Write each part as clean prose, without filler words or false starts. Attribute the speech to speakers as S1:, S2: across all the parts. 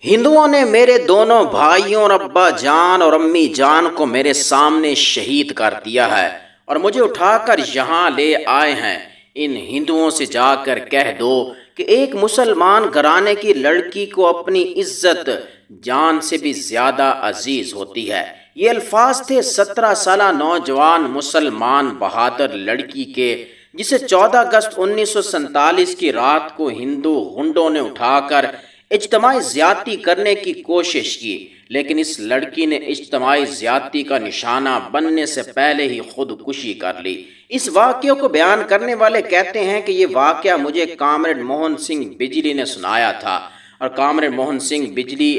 S1: ہندوؤں نے میرے دونوں بھائیوں اور ابا جان اور امی جان کو میرے سامنے شہید کر دیا ہے اور مجھے اٹھا کر یہاں لے آئے ہیں۔ ان ہندوؤں سے جا کر کہہ دو کہ ایک مسلمان گھرانے کی لڑکی کو اپنی عزت جان سے بھی زیادہ عزیز ہوتی ہے۔ یہ الفاظ تھے 17 سالہ نوجوان مسلمان بہادر لڑکی کے، جسے 14 اگست 1947 کی رات کو ہندو غنڈوں نے اٹھا کر اجتماعی زیادتی کرنے کی کوشش کی، لیکن اس لڑکی نے اجتماعی زیادتی کا نشانہ بننے سے پہلے ہی خودکشی کر لی۔ اس واقعے کو بیان کرنے والے کہتے ہیں کہ یہ واقعہ مجھے کامریڈ موہن سنگھ بجلی نے سنایا تھا، اور کامریڈ موہن سنگھ بجلی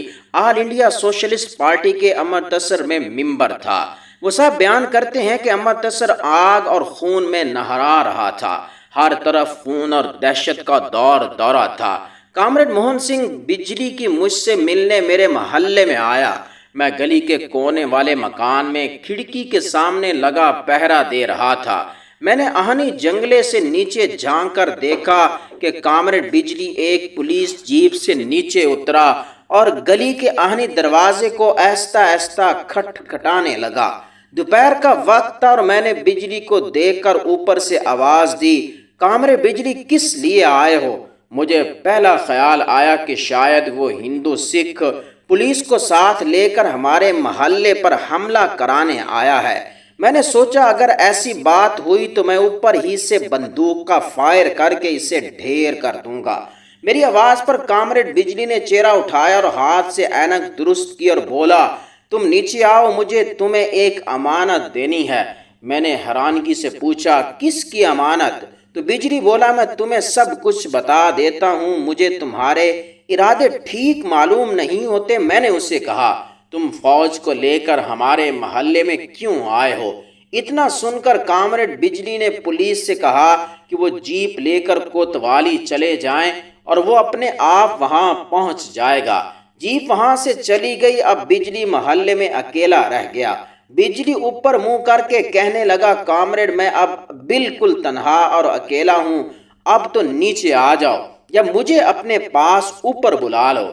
S1: آل انڈیا سوشلسٹ پارٹی کے امرتسر میں ممبر تھا۔ وہ صاحب بیان کرتے ہیں کہ امرتسر آگ اور خون میں نہرا رہا تھا، ہر طرف خون اور دہشت کا دورہ تھا۔ کامریڈ موہن سنگھ بجلی کی مجھ سے ملنے میرے محلے میں آیا۔ میں گلی کے کونے والے مکان میں کھڑکی کے سامنے لگا پہرا دے رہا تھا۔ میں نے آہنی جنگلے سے نیچے جھانک کر دیکھا کہ کامریڈ بجلی ایک پولیس جیپ سے نیچے اترا اور گلی کے آہنی دروازے کو آہستہ آہستہ کھٹکھٹانے لگا۔ دوپہر کا وقت تھا اور میں نے بجلی کو دیکھ کر اوپر سے آواز دی، کامریڈ بجلی کس لیے آئے ہو؟ مجھے پہلا خیال آیا کہ شاید وہ ہندو سکھ پولیس کو ساتھ لے کر ہمارے محلے پر حملہ کرانے آیا ہے۔ میں نے سوچا اگر ایسی بات ہوئی تو میں اوپر ہی سے بندوق کا فائر کر کے اسے ڈھیر کر دوں گا۔ میری آواز پر کامریڈ بجلی نے چہرہ اٹھایا اور ہاتھ سے اینک درست کی اور بولا، تم نیچے آؤ، مجھے تمہیں ایک امانت دینی ہے۔ میں نے حیرانگی سے پوچھا، کس کی امانت؟ تو بجلی بولا، میں تمہیں سب کچھ بتا دیتا ہوں، مجھے تمہارے ارادے ٹھیک معلوم نہیں ہوتے۔ میں نے اسے کہا، تم فوج کو لے کر ہمارے محلے میں کیوں آئے ہو؟ اتنا سن کر کامریڈ بجلی نے پولیس سے کہا کہ وہ جیپ لے کر کوتوالی چلے جائیں اور وہ اپنے آپ وہاں پہنچ جائے گا۔ جیپ وہاں سے چلی گئی۔ اب بجلی محلے میں اکیلا رہ گیا۔ بجلی اوپر منہ کر کے کہنے لگا، کامریڈ میں اب بالکل تنہا اور اکیلا ہوں، اب تو نیچے آ جاؤ یا مجھے اپنے پاس اوپر بلا لو۔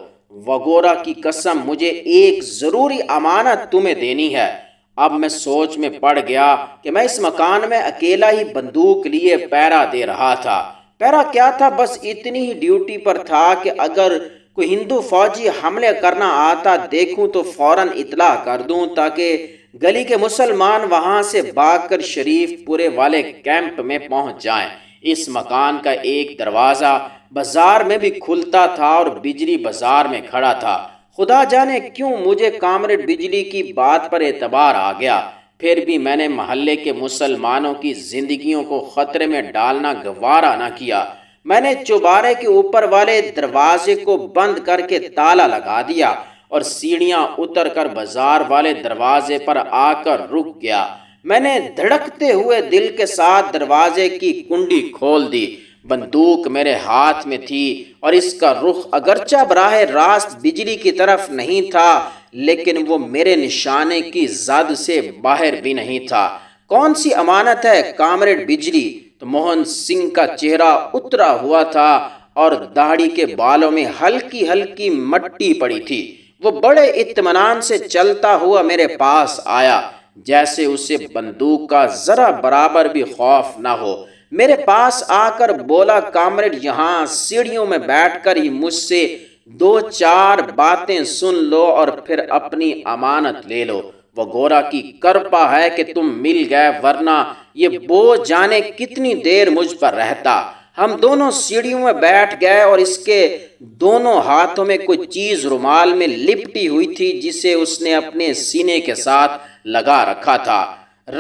S1: وگورا کی قسم، مجھے ایک ضروری امانت تمہیں دینی ہے۔ اب میں سوچ میں پڑ گیا کہ میں اس مکان میں اکیلا ہی بندوق لیے پہرا دے رہا تھا۔ پہرا کیا تھا، بس اتنی ہی ڈیوٹی پر تھا کہ اگر کوئی ہندو فوجی حملے کرنا آتا دیکھوں تو فوراً اطلاع کر دوں تاکہ گلی کے مسلمان وہاں سے بھاگ کر شریف پورے والے کیمپ میں پہنچ جائیں۔ اس مکان کا ایک دروازہ بازار میں بھی کھلتا تھا اور بجلی بازار میں کھڑا تھا۔ خدا جانے کیوں مجھے کامریڈ بجلی کی بات پر اعتبار آ گیا، پھر بھی میں نے محلے کے مسلمانوں کی زندگیوں کو خطرے میں ڈالنا گوارا نہ کیا۔ میں نے چوبارے کے اوپر والے دروازے کو بند کر کے تالا لگا دیا اور سیڑھیاں اتر کر بازار والے دروازے پر آ کر رک گیا۔ میں نے دھڑکتے ہوئے دل کے ساتھ دروازے کی کنڈی کھول دی۔ بندوق میرے ہاتھ میں تھی اور اس کا رخ اگرچہ براہ راست بجلی کی طرف نہیں تھا، لیکن وہ میرے نشانے کی زد سے باہر بھی نہیں تھا۔ کون سی امانت ہے کامریڈ بجلی؟ تو موہن سنگھ کا چہرہ اترا ہوا تھا اور داڑھی کے بالوں میں ہلکی ہلکی مٹی پڑی تھی۔ وہ بڑے اطمینان سے چلتا ہوا میرے پاس آیا، جیسے اسے بندوق کا ذرا برابر بھی خوف نہ ہو۔ میرے پاس آ کر بولا، کامریڈ یہاں سیڑھیوں میں بیٹھ کر ہی مجھ سے 2-4 باتیں سن لو اور پھر اپنی امانت لے لو۔ وہ گورا کی کرپا ہے کہ تم مل گئے، ورنہ یہ بوجھ جانے کتنی دیر مجھ پر رہتا۔ ہم دونوں سیڑھیوں میں بیٹھ گئے اور اس کے دونوں ہاتھوں میں کوئی چیز رومال میں لپٹی ہوئی تھی جسے اس نے اپنے سینے کے ساتھ لگا رکھا تھا۔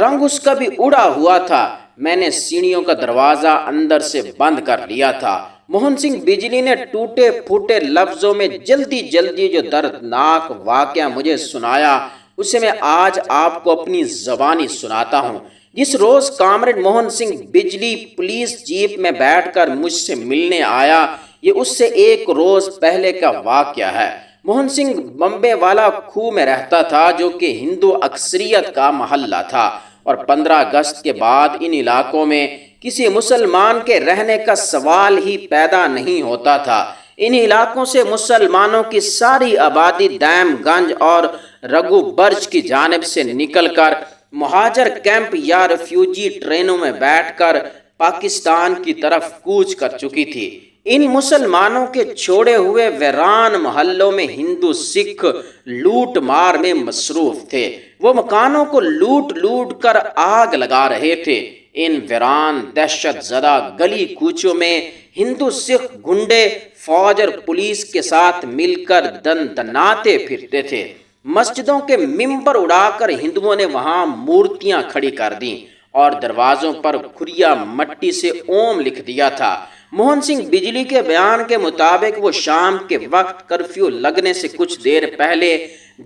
S1: رنگ اس کا بھی اڑا ہوا تھا۔ میں نے سیڑھیوں کا دروازہ اندر سے بند کر لیا تھا۔ موہن سنگھ بجلی نے ٹوٹے پھوٹے لفظوں میں جلدی جو دردناک واقعہ مجھے سنایا، اسے میں آج آپ کو اپنی زبانی سناتا ہوں۔ جس روز کامریڈ موہن سنگھ بجلی پولیس جیپ میں بیٹھ کر مجھ سے ملنے آیا، یہ اس سے 1 روز پہلے کا واقعہ ہے۔ موہن سنگھ بمبے والا کھو میں رہتا تھا، جو کہ ہندو اکثریت کا محلہ تھا، اور 15 اگست کے بعد ان علاقوں میں کسی مسلمان کے رہنے کا سوال ہی پیدا نہیں ہوتا تھا۔ ان علاقوں سے مسلمانوں کی ساری آبادی دیم گنج اور رگو برج کی جانب سے نکل کر مہاجر کیمپ یا ریفیوجی ٹرینوں میں بیٹھ کر پاکستان کی طرف کوچ کر چکی تھی۔ ان مسلمانوں کے چھوڑے ہوئے ویران محلوں میں ہندو سکھ لوٹ مار میں مصروف تھے۔ وہ مکانوں کو لوٹ لوٹ کر آگ لگا رہے تھے۔ ان ویران دہشت زدہ گلی کوچوں میں ہندو سکھ گنڈے فوج اور پولیس کے ساتھ مل کر دندناتے پھرتے تھے۔ مسجدوں کے ممبر اڑا کر ہندوؤں نے وہاں مورتیاں کھڑی کر دیں اور دروازوں پر کھریا مٹی سے اوم لکھ دیا تھا۔ موہن سنگھ بجلی کے بیان کے مطابق وہ شام کے وقت کرفیو لگنے سے کچھ دیر پہلے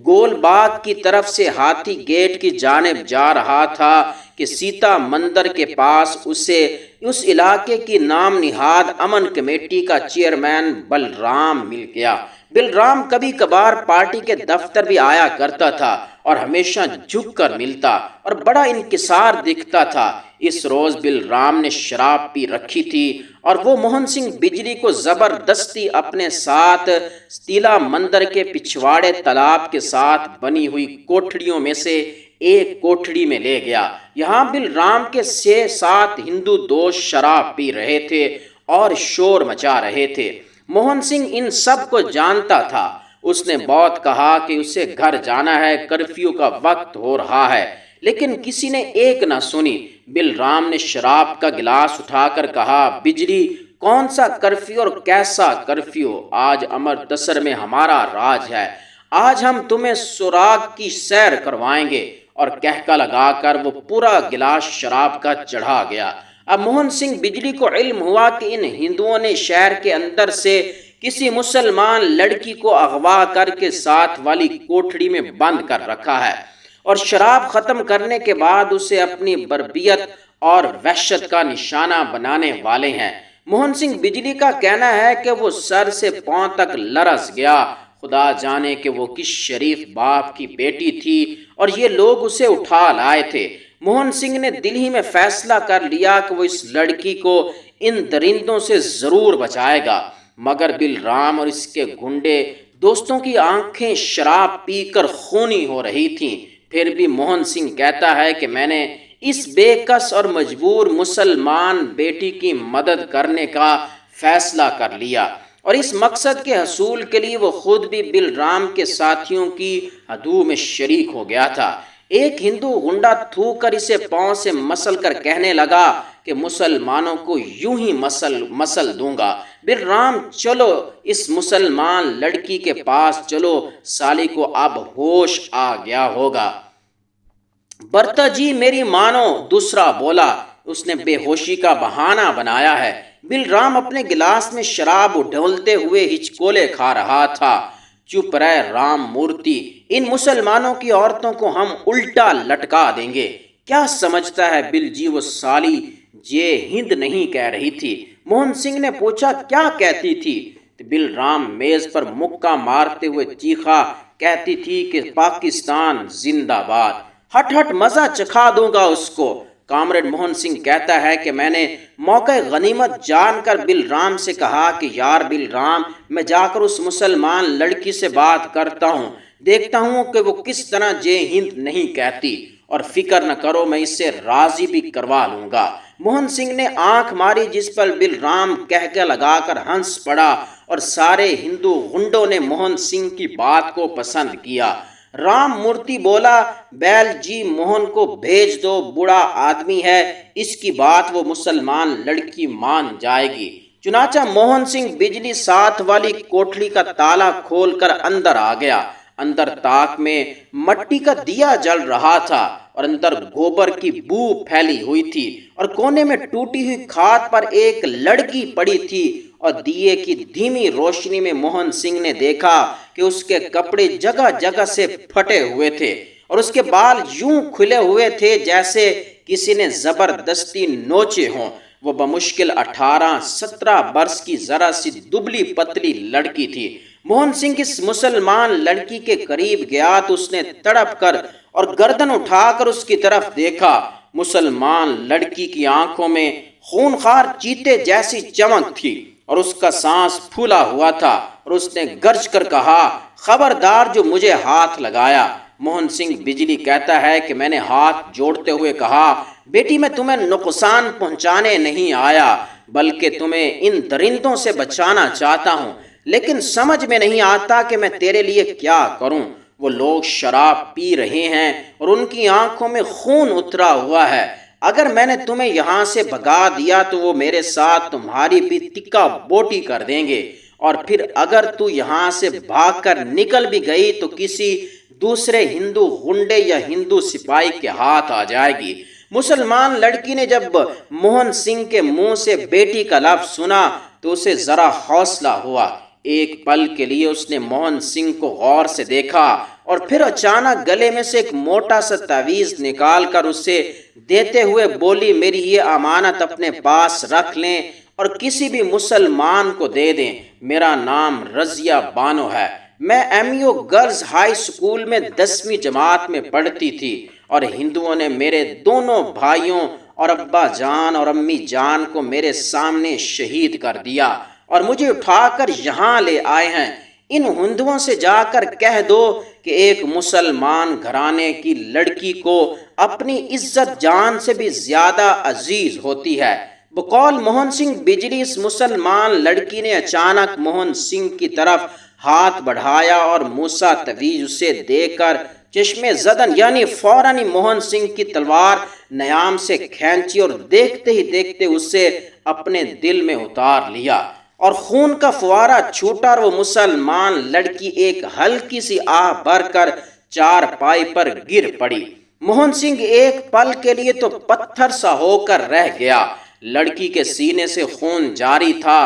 S1: گول باغ کی طرف سے ہاتھی گیٹ کی جانب جا رہا تھا کہ سیتا مندر کے پاس اسے اس علاقے کی نام نہاد امن کمیٹی کا چیئرمین بلرام مل گیا۔ بلرام کبھی کبھار پارٹی کے دفتر بھی آیا کرتا تھا اور ہمیشہ جھک کر ملتا اور بڑا انکسار دکھتا تھا۔ اس روز بلرام نے شراب پی رکھی تھی اور وہ موہن سنگھ بجلی کو زبردستی اپنے ساتھ تیلا مندر کے پچھواڑے تالاب کے ساتھ بنی ہوئی کوٹھڑیوں میں سے ایک کوٹھڑی میں لے گیا۔ یہاں بلرام کے 6-7 ہندو دوست شراب پی رہے تھے اور شور مچا رہے تھے۔ موہن سنگھ ان سب کو جانتا تھا۔ اس نے بہت کہا کہ اسے گھر جانا ہے، کرفیو کا وقت ہو رہا ہے، لیکن کسی نے ایک نہ سنی۔ بلرام نے شراب کا گلاس اٹھا کر کہا، بجلی کون سا کرفیو اور کیسا کرفیو؟ آج امرتسر میں ہمارا راج ہے، آج ہم تمہیں سراغ کی سیر کروائیں گے۔ اور کہکا لگا کر وہ پورا گلاس شراب کا چڑھا گیا۔ اب موہن سنگھ بجلی کو علم ہوا کہ ان ہندوؤں نے شہر کے اندر سے کسی مسلمان لڑکی کو اغوا کر کے ساتھ والی کوٹھڑی میں بند کر رکھا ہے اور شراب ختم کرنے کے بعد اسے اپنی بربریت اور وحشت کا نشانہ بنانے والے ہیں۔ موہن سنگھ بجلی کا کہنا ہے کہ وہ سر سے پاؤں تک لرز گیا۔ خدا جانے کہ وہ کس شریف باپ کی بیٹی تھی اور یہ لوگ اسے اٹھا لائے تھے۔ موہن سنگھ نے دل ہی میں فیصلہ کر لیا کہ وہ اس لڑکی کو ان درندوں سے ضرور بچائے گا، مگر بلرام اور اس کے گنڈے دوستوں کی آنکھیں شراب پی کر خونی ہو رہی تھیں۔ پھر بھی موہن سنگھ کہتا ہے کہ میں نے اس بے کس اور مجبور مسلمان بیٹی کی مدد کرنے کا فیصلہ کر لیا اور اس مقصد کے حصول کے لیے وہ خود بھی بلرام کے ساتھیوں کی عدو میں شریک ہو گیا تھا۔ ایک ہندو گنڈا تھوک کر اسے پاؤں سے مسل کر کہنے لگا کہ مسلمانوں کو یوں ہی مسل دوں گا۔ بلرام، چلو اس مسلمان لڑکی کے پاس چلو، سالی کو اب ہوش آ گیا ہوگا۔ برتا جی میری مانو، دوسرا بولا، اس نے بے ہوشی کا بہانہ بنایا ہے۔ بلرام اپنے گلاس میں شراب ڈھولتے ہوئے ہچکولے کھا رہا تھا۔ چپ رہ رام مورتی، ان مسلمانوں کی عورتوں کو ہم الٹا لٹکا دیں گے۔ کیا سمجھتا ہے بل جی وہ سالی جے ہند نہیں کہہ رہی تھی؟ موہن سنگھ نے پوچھا، کیا کہتی تھی؟ بلرام میز پر مکہ مارتے ہوئے چیخا، کہتی تھی کہ پاکستان زندہ باد، ہٹ ہٹ مزہ چکھا دوں گا اس کو۔ کامریڈ موہن سنگھ کہتا ہے کہ میں نے موقع غنیمت جان کر بلرام سے کہا کہ یار بلرام، میں جا کر اس مسلمان لڑکی سے بات کرتا ہوں، دیکھتا ہوں کہ وہ کس طرح جے ہند نہیں کہتی، اور فکر نہ کرو میں اسے راضی بھی کروا لوں گا۔ موہن سنگھ نے آنکھ ماری، جس پر بلرام کہکہ لگا کر ہنس پڑا اور سارے ہندو غنڈوں نے موہن سنگھ کی بات کو پسند کیا۔ رام مورتی بولا، بیل جی موہن کو بھیج دو، بوڑھا آدمی ہے، اس کی بات وہ مسلمان لڑکی مان جائے گی۔ چنانچہ موہن سنگھ بجلی ساتھ والی کوٹھڑی کا تالا کھول کر اندر آ گیا۔ اندر تاک میں مٹی کا دیا جل رہا تھا اور اندر گوبر کی بو پھیلی ہوئی تھی اور کونے میں ٹوٹی ہوئی کھاد پر ایک لڑکی پڑی تھی، اور دیے کی دھیمی روشنی میں موہن سنگھ نے دیکھا کہ اس کے کپڑے جگہ جگہ سے پھٹے ہوئے تھے اور اس کے بال یوں کھلے ہوئے تھے جیسے کسی نے زبردستی نوچے ہوں۔ وہ بمشکل 18-17 برس کی ذرا سی دبلی پتلی لڑکی تھی۔ موہن سنگھ اس مسلمان لڑکی کے قریب گیا تو اس نے تڑپ کر اور گردن اٹھا کر اس کی طرف دیکھا۔ مسلمان لڑکی کی آنکھوں میں خونخوار چیتے جیسی چمک تھی اور اس کا سانس پھولا ہوا تھا اور اس نے گرج کر کہا، خبردار جو مجھے ہاتھ لگایا۔ موہن سنگھ بجلی کہتا ہے کہ میں نے ہاتھ جوڑتے ہوئے کہا، بیٹی میں تمہیں نقصان پہنچانے نہیں آیا بلکہ تمہیں ان درندوں سے بچانا چاہتا ہوں، لیکن سمجھ میں نہیں آتا کہ میں تیرے لیے کیا کروں۔ وہ لوگ شراب پی رہے ہیں اور ان کی آنکھوں میں خون اترا ہوا ہے۔ اگر میں نے تمہیں یہاں سے بھگا دیا تو وہ میرے ساتھ تمہاری بھی تکا بوٹی کر دیں گے، اور پھر اگر تو یہاں سے بھاگ کر نکل بھی گئی تو کسی دوسرے ہندو غنڈے یا ہندو سپاہی کے ہاتھ آ جائے گی۔ مسلمان لڑکی نے جب موہن سنگھ کے منہ سے بیٹی کا لفظ سنا تو اسے ذرا حوصلہ ہوا۔ ایک پل کے لیے اس نے موہن سنگھ کو غور سے دیکھا اور پھر اچانک گلے میں سے ایک موٹا سا تعویذ نکال کر اسے دیتے ہوئے بولی، میری یہ امانت اپنے پاس رکھ لیں اور کسی بھی مسلمان کو دے دیں۔ میرا نام رضیہ بانو ہے، میں MU گرلز ہائی اسکول میں 10ویں جماعت میں پڑھتی تھی، اور ہندوؤں نے میرے دونوں بھائیوں اور ابا جان اور امی جان کو میرے سامنے شہید کر دیا اور مجھے اٹھا کر یہاں لے آئے ہیں۔ ان ہندوؤں سے جا کر کہہ دو کہ ایک مسلمان گھرانے کی لڑکی کو اپنی عزت جان سے بھی زیادہ عزیز ہوتی ہے۔ بقول موہن سنگھ بجلی، اس مسلمان لڑکی نے اچانک موہن سنگھ کی طرف ہاتھ بڑھایا اور موسیٰ طویل اسے دے کر چشمے زدن یعنی فوراً ہی موہن سنگھ کی تلوار نیام سے کھینچی اور دیکھتے ہی دیکھتے اسے اپنے دل میں اتار لیا، اور خون کا فوارہ چھوٹا اور وہ مسلمان لڑکی ایک ہلکی سی آہ بھر کر چارپائی پر گر پڑی۔ موہن سنگھ ایک پل کے لیے تو پتھر سا ہو کر رہ گیا۔ لڑکی کے سینے سے خون جاری تھا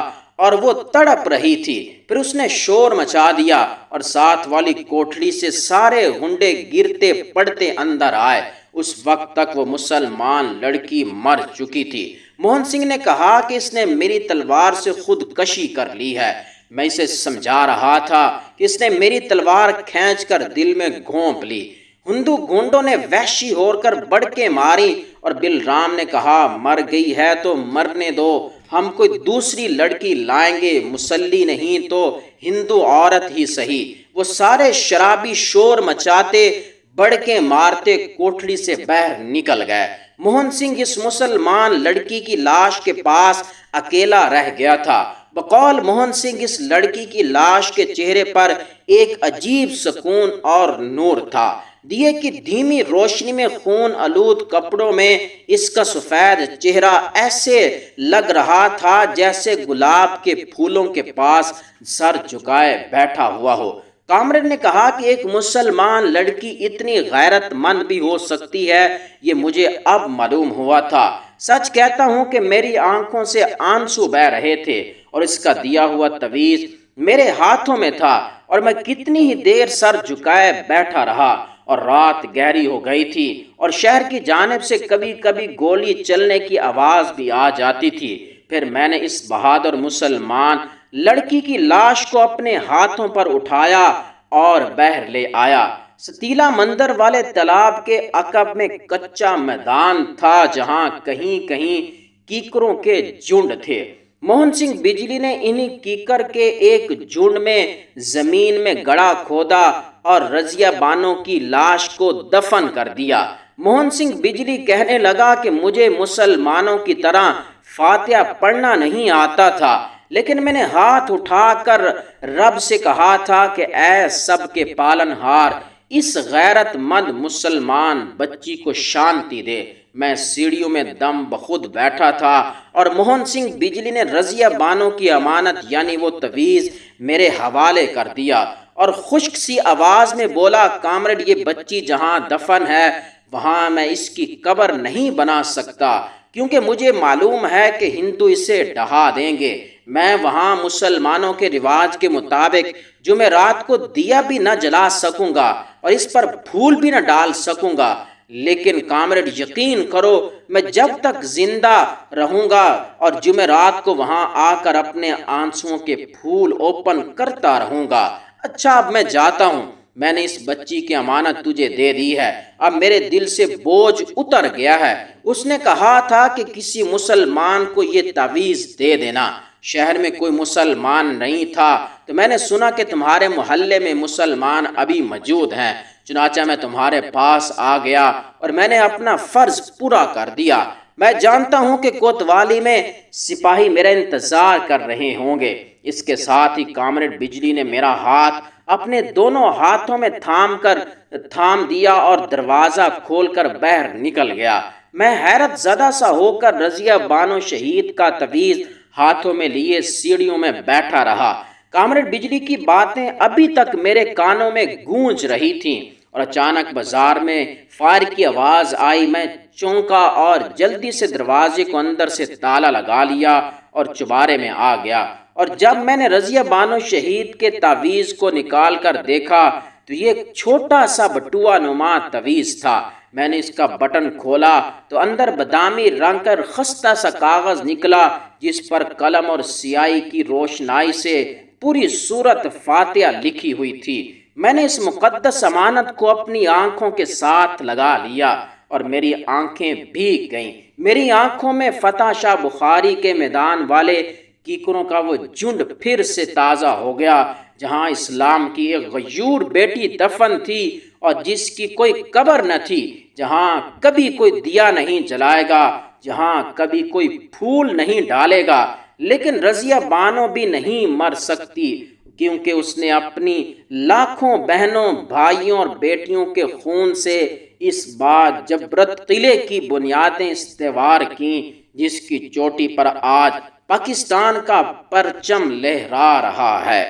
S1: اور وہ تڑپ رہی تھی۔ پھر اس نے شور مچا دیا اور ساتھ والی کوٹھڑی سے سارے غنڈے گرتے پڑتے اندر آئے۔ اس وقت تک وہ مسلمان لڑکی مر چکی تھی۔ موہن سنگھ نے کہا کہ اس نے میری تلوار سے خودکشی کر لی ہے۔ میں اسے سمجھا رہا تھا کہ اس نے میری تلوار کھینچ کر دل میں گھونپ لی۔ ہندو گونڈوں نے وحشی ہو کر بڑکیں ماری اور بلرام نے کہا، مر گئی ہے تو مرنے دو، ہم کوئی دوسری لڑکی لائیں گے، مسلی نہیں تو ہندو عورت ہی سہی۔ وہ سارے شرابی شور مچاتے بڑکیں مارتے کوٹھڑی سے باہر نکل گئے۔ موہن سنگھ اس مسلمان لڑکی کی لاش کے پاس اکیلا رہ گیا تھا۔ بقول موہن سنگھ اس لڑکی کی لاش کے چہرے پر ایک عجیب سکون اور نور تھا۔ دیے کی دھیمی روشنی میں خون آلود کپڑوں میں اس کا سفید چہرہ ایسے لگ رہا تھا جیسے گلاب کے پھولوں کے پاس سر جھکائے بیٹھا ہوا ہو۔ کامرڈ نے کہا کہ ایک مسلمان لڑکی اتنی غیرت مند بھی ہو سکتی ہے، یہ مجھے اب معلوم ہوا تھا۔ سچ کہتا ہوں کہ میری آنکھوں سے آنسو بہہ رہے تھے اور اس کا دیا ہوا تعویذ میرے ہاتھوں میں تھا، اور میں کتنی ہی دیر سر جھکائے بیٹھا رہا، اور رات گہری ہو گئی تھی اور شہر کی جانب سے کبھی کبھی گولی چلنے کی آواز بھی آ جاتی تھی۔ پھر میں نے اس بہادر مسلمان لڑکی کی لاش کو اپنے ہاتھوں پر اٹھایا اور باہر لے آیا۔ ستیلا مندر والے تالاب کے عقب میں کچا میدان تھا جہاں کہیں کہیں کیکروں کے جھنڈ تھے۔ موہن سنگھ بجلی نے انہی کیکر کے ایک جھنڈ میں زمین میں گڑھا کھودا اور رضیہ بانو کی لاش کو دفن کر دیا۔ موہن سنگھ بجلی کہنے لگا کہ مجھے مسلمانوں کی طرح فاتحہ پڑھنا نہیں آتا تھا، لیکن میں نے ہاتھ اٹھا کر رب سے کہا تھا کہ اے سب کے پالن ہار، اس غیرت مند مسلمان بچی کو شانتی دے۔ میں سیڑھیوں میں دم بخود بیٹھا تھا اور موہن سنگھ بجلی نے رضیہ بانو کی امانت یعنی وہ تعویذ میرے حوالے کر دیا اور خشک سی آواز میں بولا، کامرڈ یہ بچی جہاں دفن ہے وہاں میں اس کی قبر نہیں بنا سکتا، کیونکہ مجھے معلوم ہے کہ ہندو اسے ڈھا دیں گے۔ میں وہاں مسلمانوں کے رواج کے مطابق جمعرات کو دیا بھی نہ جلا سکوں گا اور اس پر پھول بھی نہ ڈال سکوں گا، لیکن کامرڈ یقین کرو میں جب تک زندہ رہوں گا اور جمعرات کو وہاں آ کر اپنے آنسوؤں کے پھول اوپن کرتا رہوں گا۔ اچھا اب میں جاتا ہوں، میں نے اس بچی کی امانت تجھے دے دی ہے، اب میرے دل سے بوجھ اتر گیا ہے۔ اس نے کہا تھا کہ کسی مسلمان کو یہ تعویذ دے دینا۔ شہر میں کوئی مسلمان نہیں تھا، تو میں نے سنا کہ تمہارے محلے میں مسلمان ابھی موجود ہیں، چنانچہ میں تمہارے پاس آ گیا اور میں نے اپنا فرض پورا کر دیا۔ میں جانتا ہوں کہ کوتوالی میں سپاہی میرا انتظار کر رہے ہوں گے۔ اس کے ساتھ ہی کامریڈ بجلی نے میرا ہاتھ اپنے دونوں ہاتھوں میں تھام دیا اور دروازہ کھول کر باہر نکل گیا۔ میں حیرت زدہ سا ہو کر رضیہ بانو شہید کا تعویذ ہاتھوں میں لیے سیڑھیوں میں بیٹھا رہا۔ کامریڈ بجلی کی باتیں ابھی تک میرے کانوں میں گونج رہی تھیں اور اچانک بازار میں فائر کی آواز آئی۔ میں چونکا اور جلدی سے دروازے کو اندر سے تالا لگا لیا اور چوبارے میں آ گیا، اور جب میں نے رضیہ بانو شہید کے تعویذ کو نکال کر دیکھا تو یہ چھوٹا سا بٹوا نما تعویذ تھا۔ میں نے اس کا بٹن کھولا تو اندر بادامی رنگ کا خستہ سا کاغذ نکلا، جس پر قلم اور سیاہی کی روشنائی سے پوری سورت فاتحہ لکھی ہوئی تھی۔ میں نے اس مقدس امانت کو اپنی آنکھوں کے ساتھ لگا لیا اور میری آنکھیں بھیگ گئیں۔ میری آنکھوں میں فتح شاہ بخاری کے میدان والے کیکروں کا وہ جھنڈ پھر سے تازہ ہو گیا، جہاں اسلام کی ایک غیور بیٹی دفن تھی اور جس کی کوئی قبر نہ تھی، جہاں کبھی کوئی دیا نہیں جلائے گا، جہاں کبھی کوئی پھول نہیں ڈالے گا۔ لیکن رضیہ بانو بھی نہیں مر سکتی، کیونکہ اس نے اپنی لاکھوں بہنوں، بھائیوں اور بیٹیوں کے خون سے اس بات جبرت قلعے کی بنیادیں استوار کیں، جس کی چوٹی پر آج پاکستان کا پرچم لہرا رہا ہے۔